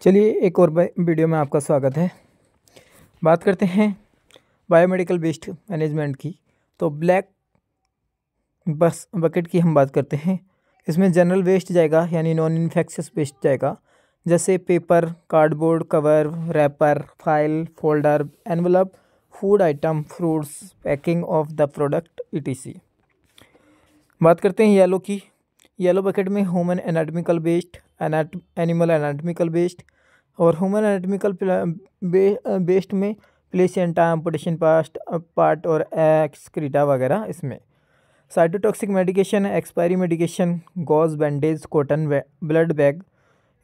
चलिए एक और वीडियो में आपका स्वागत है। बात करते हैं बायोमेडिकल वेस्ट मैनेजमेंट की। तो ब्लैक बस बकेट की हम बात करते हैं। इसमें जनरल वेस्ट जाएगा, यानी नॉन इन्फेक्शियस वेस्ट जाएगा, जैसे paper, cardboard, cover, wrapper, file, folder, envelope, food item, fruits, packing of the product etc। बात करते हैं येलो की। येलो बकेट में human anatomical waste, animal anatomical waste और ह्यूमन एनाटॉमिकल वेस्ट में प्लेसेंटा, एम्पुटेशन पार्ट और एक्सक्रीटा वगैरह। इसमें cytotoxic medication, expiry medication, gauze, bandage, cotton, blood bag,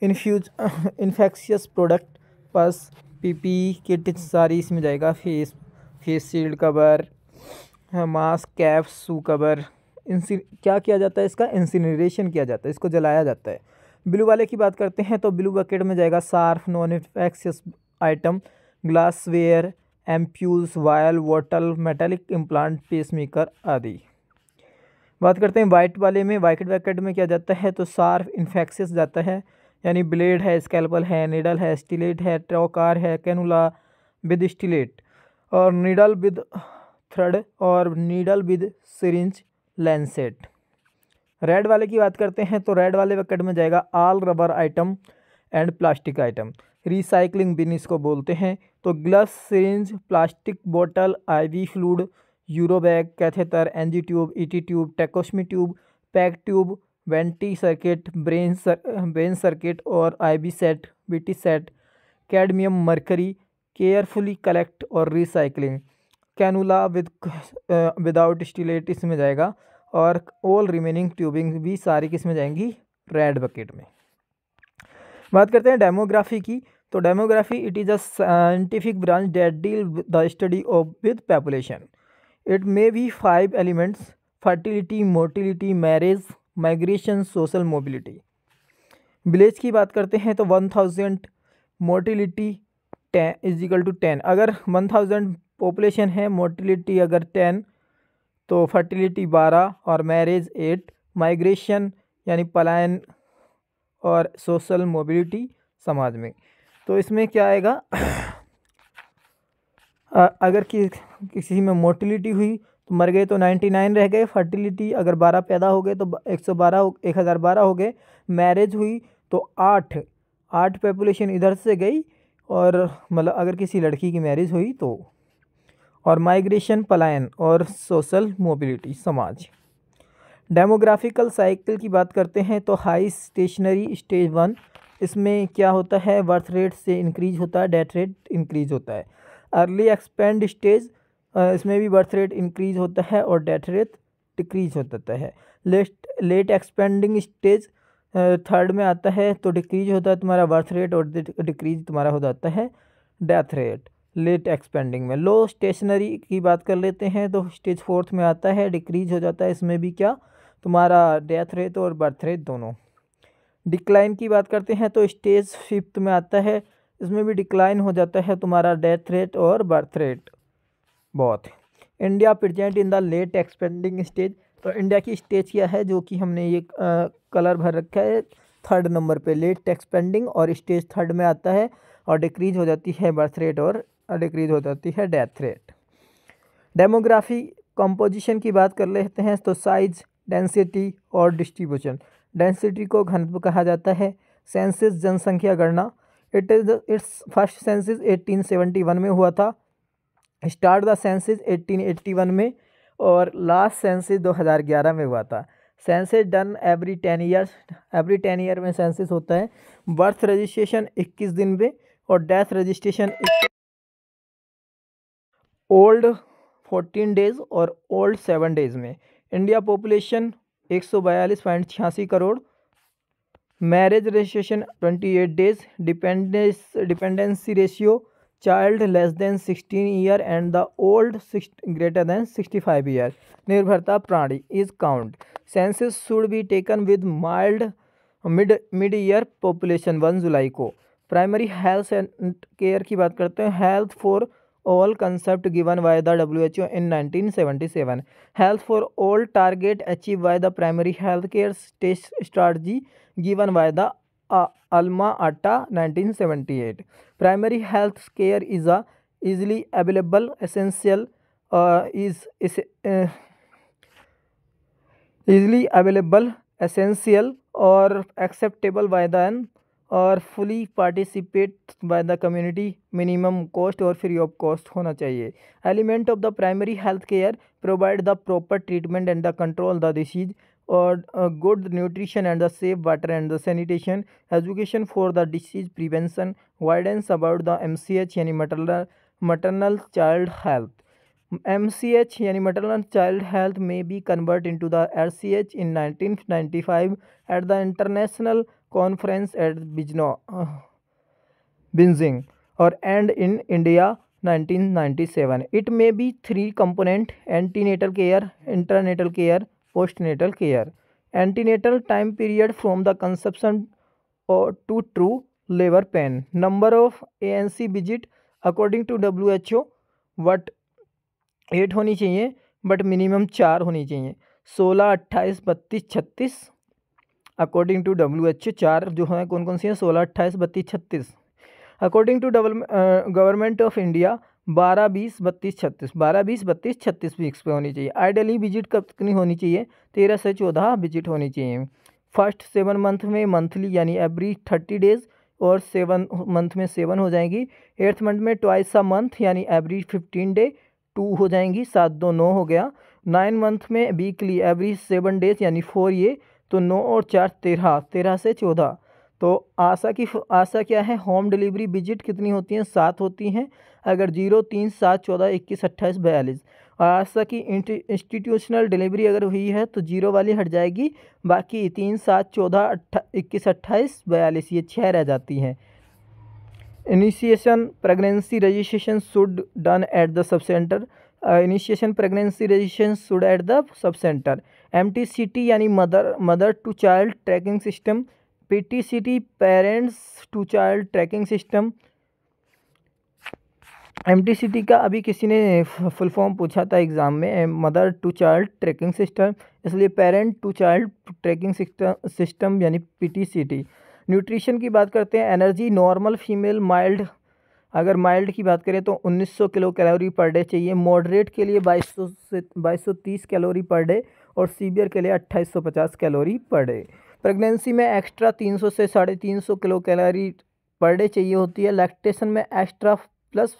infectious product, pus, PP kit सारी इसमें जाएगा। Face shield, cover, mask, cap, shoe cover. क्या किया जाता है? इसका इंसिनरेशन किया जाता है, इसको जलाया जाता है। ब्लू वाले की बात करते हैं तो ब्लू बकेट में जाएगा sharp, non infectious item, glassware, ampoules, vial, bottle, metallic implant, pacemaker आदि। बात करते हैं वाइट वाले में। वाइट बकेट में क्या जाता है? तो सार्फ इन्फेक्शियस जाता है, यानी ब्लेड है, स्कैल्पल है, नीडल है, स्टिलेट है, ट्रोकार है, कैनुला विद स्टिलेट और नीडल विद थ्रेड और needle with syringe, Lancet. Red वाले की बात करते हैं तो रेड वाले बकेट में जाएगा all rubber item and plastic item. Recycling bin इसको बोलते हैं। तो ग्लव्स, सिरिंज, प्लास्टिक बोतल, IV fluid, uro bag, catheter, NG tube, ET tube, tracheostomy tube, pack tube, venti circuit, Bain circuit और IV set, BT set, cadmium mercury, carefully collect और recycling. Cannula without stylet इसमें जाएगा और all remaining tubing भी सारी किस में जाएंगी? रेड बकेट में। बात करते हैं डेमोग्राफी की। तो demography it is a scientific branch that deal the study of with population. It may be 5 elements: fertility, motility, marriage, migration, social mobility. Village की बात करते हैं तो 1000 मोटिलिटी 10 इज इक्वल टू 10। अगर 1000 पॉपुलेशन है, मोटिलिटी अगर 10 तो फर्टिलिटी 12 और मैरिज 8, माइग्रेशन यानी पलायन और सोशल मोबिलिटी समाज में। तो इसमें क्या आएगा? अगर किसी में मोटिलिटी हुई तो मर गए तो 99 रह गए, फर्टिलिटी अगर 12 पैदा हो गए तो 1012 हो गए, मैरिज हुई तो 8 पॉपुलेशन इधर से गई, और मतलब अगर किसी लड़की की मैरिज हुई तो, और माइग्रेशन पलायन और सोशल मोबिलिटी समाज। डेमोग्राफिकल साइकिल की बात करते हैं तो हाई स्टेशनरी स्टेज 1, इसमें क्या होता है? बर्थ रेट से इंक्रीज होता है, डेथ रेट इंक्रीज होता है। अर्ली एक्सपेंड स्टेज, इसमें भी बर्थ रेट इंक्रीज होता है और डेथ रेट डिक्रीज होता है। लेट एक्सपेंडिंग स्टेज थर्ड में आता है तो डिक्रीज होता है तुम्हारा बर्थ रेट और डिक्रीज तुम्हारा हो जाता है डेथ रेट लेट एक्सपेंडिंग में। लो स्टेशनरी की बात कर लेते हैं तो स्टेज 4 में आता है, डिक्रीज हो जाता है, इसमें भी क्या तुम्हारा डेथ रेट और बर्थ रेट दोनों। डिक्लाइन की बात करते हैं तो स्टेज 5 में आता है, इसमें भी डिक्लाइन हो जाता है तुम्हारा डेथ रेट और बर्थ रेट बहुत। India present in the late expanding stage. तो इंडिया की स्टेज क्या है, जो कि हमने ये कलर भर रखा है 3rd नंबर पे, लेट एक्सपेंडिंग, और स्टेज 3rd में आता है और डिक्रीज हो जाती है बर्थ रेट और डिक्रीज हो जाती है डेथ रेट। डेमोग्राफी कंपोजिशन की बात कर लेते हैं तो साइज, डेंसिटी और डिस्ट्रीब्यूशन। डेंसिटी को घनत्व कहा जाता है। सेंसस, जनसंख्या गणना। इट्स फर्स्ट सेंसस 1871 में हुआ था। स्टार्ट द सेंसस 1881 में और लास्ट सेंसस 2011 में हुआ था। Census done every 10 years, every 10 year में सेंसस होता है। बर्थ रजिस्ट्रेशन 21 दिन में और डेथ रजिस्ट्रेशन ओल्ड 14 डेज और ओल्ड 7 डेज में। India population 142.86 crore. Marriage registration 28 days. Dependency ratio child less than 16 year and the old greater than 65 year. निर्भरता प्राणी is count. Census should be taken with mild mid year population 1 जुलाई को। Primary health and care की बात करते हैं। Health for all concept given by the WHO in 1977. Health for all target achieved by the primary health care strategy given by the Alma Ata 1978. Primary health care is a easily available essential easily available essential or acceptable by the और fully participate by the community, minimum cost और free of cost होना चाहिए. Element of the primary health care provide the proper treatment and the control the disease or good nutrition and the safe water and the sanitation, education for the disease prevention, guidance about the MCH यानी maternal child health. MCH यानी maternal child health may be converted into the RCH in 1995 at the international conference at Beijing or and in India 1997. It may be three component: antenatal care, intranatal care, postnatal care. Antenatal time period from the conception or to true labor pain. Number of ANC visit according to WHO what 8 होनी चाहिए but minimum 4 होनी चाहिए. 16, 28, 32, 36 according to WHO 4 जो है कौन कौन सी हैं? 16, 28, 32, 36. According to government of India 12, 20, 32, 36. 12, 20, 32, 36 weeks पे होनी चाहिए. आइडियली विजिट कब कितनी होनी चाहिए? 13 से 14 विजिट होनी चाहिए. फर्स्ट 7 मंथ में मंथली यानी एवरी 30 डेज और 7 मंथ में 7 हो जाएंगी. 8th मंथ में ट्वाइस अ मंथ यानी एवरी 15 डे 2 हो जाएंगी. 7 2 9 हो गया. 9 मंथ में वीकली एवरी 7 डेज यानी 4 ये तो 9 और 4 13. 13 से 14. तो आशा क्या है? होम डिलीवरी विजिट कितनी होती हैं? 7 होती हैं. अगर 0, 3, 7, 14, 21, 28, 42. आशा की इंस्टीट्यूशनल डिलीवरी अगर हुई है तो 0 वाली हट जाएगी. बाकी 3, 7, 14, 21, 28, 42 ये 6 रह जाती हैं. Initiation pregnancy registration should done at the sub centre. Initiation pregnancy registration should at the sub centre. MTCT यानी mother to child tracking system. PTCT parents to child tracking system. MTCT का अभी किसी ने फुल फॉर्म पूछा था exam में, mother to child tracking system, इसलिए parent to child tracking system यानी PTCT. न्यूट्रिशन की बात करते हैं. एनर्जी नॉर्मल फीमेल माइल्ड, अगर माइल्ड की बात करें तो 1900 किलो कैलोरी पर डे चाहिए. मॉडरेट के लिए 2200 से 2230 कैलोरी पर डे और सीवियर के लिए 2850 कैलोरी पर डे. प्रेगनेंसी में एक्स्ट्रा 300 से 350 किलो कैलोरी पर डे चाहिए होती है. लैक्टेशन में extra plus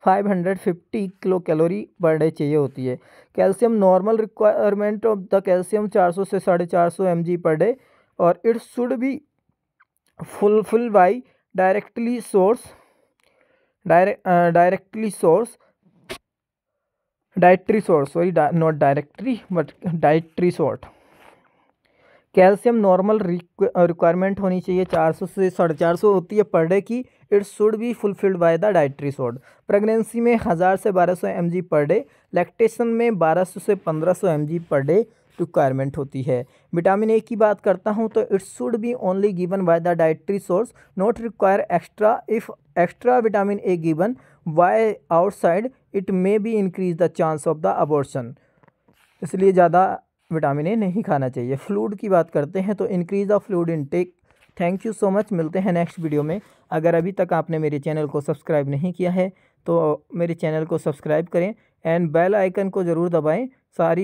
550 kilo calorie per day चाहिए होती है. Calcium normal requirement of the calcium 400 से 450 mg पर डे और it should be fulfil by directly source directly source dietary source sorry not directory but dietary source. Calcium normal requirement होनी चाहिए 400 से 450 होती है पर डे की. It should be fulfilled by the dietary source. Pregnancy में 1000 से 1200 mg per day. Lactation में 1200 से 1500 mg पर डे रिक्वायरमेंट होती है. विटामिन ए की बात करता हूँ तो it should be only given by the dietary source, not require extra. If extra vitamin A given by outside it may be increase the chance of the abortion. इसलिए ज़्यादा vitamin A नहीं खाना चाहिए. फ्लूइड की बात करते हैं तो increase the fluid intake. Thank you so much. मिलते हैं नेक्स्ट वीडियो में. अगर अभी तक आपने मेरे चैनल को सब्सक्राइब नहीं किया है तो मेरे चैनल को सब्सक्राइब करें एंड बेल आइकन को ज़रूर दबाएं. और